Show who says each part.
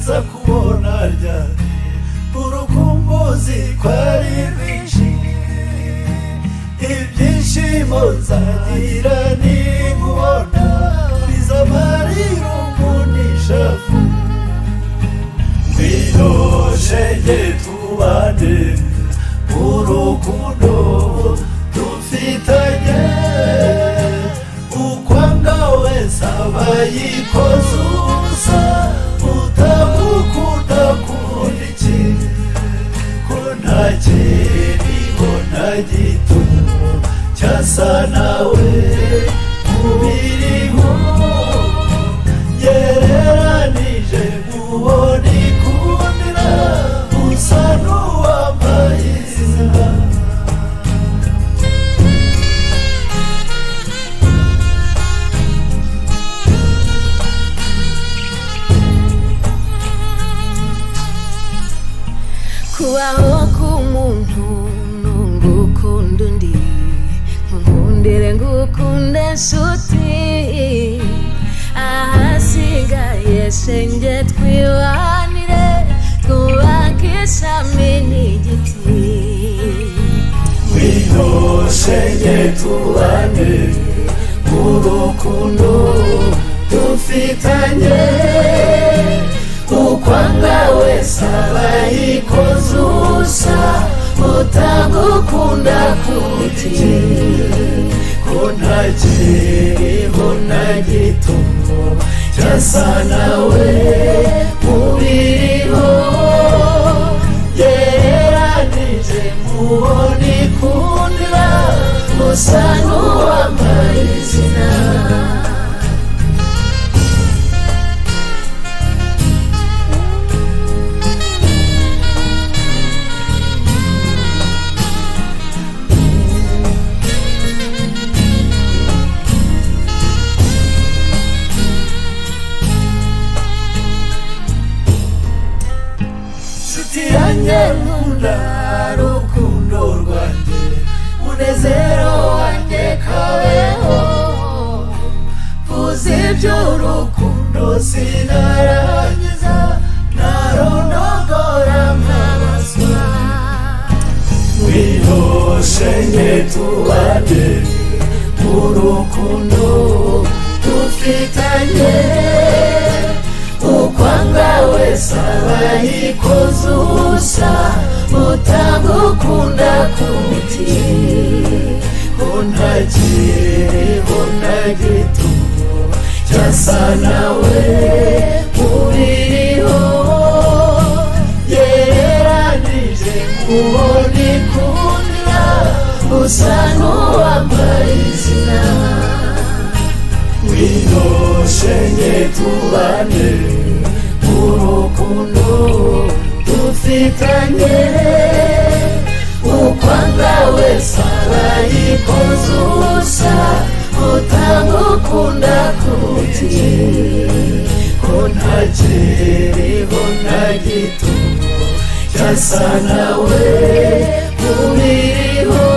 Speaker 1: nza kubona ryari urukumbuzi kwari rwinshi ibyishimo nzagira ninkubona bizamarira umunishavu ngwino shenge tubane urukundo dufitanye ukwanga wese aba yikoze ubusa utamukunda kundi iki ko nta kiriho nta gito cyasa nawe mubiriho yereranije mubona ikundira usa n'uwambaye izina
Speaker 2: kubaho k'umuntu n'ugukunda undi nkundire ngukunda nshuti ahasigaye shenge twibanire twubake ishami n'igiti
Speaker 1: ngwino shenge tubane urukundo dufitanye ukwanga wese aba yikoze ubusa utagukunda kuti ko nta kiriho nta gito cyasa nawe mubiriho yereranije mubona ikundira usa n'uwambaye izina yanjye nkunda rukundo rwanjye munezero wanjye kabeho vuze iby'urukundo sinarangiza narondogora nkabaswa ngwino shenge tubane urukundo dufitanye ukwanga wese aba yikoze ubusa utagukunda kuti ko nta kiriho nta gito cyasa nawe mubiriho yereranije mubona ikundira usa n'uwambaye izina ngwino shenge tubane urukundo dufitanye ukwanga wese aba yikoze ubusa utagukunda kuti ko nta kiriho nta gito cyasa nawe mubiriho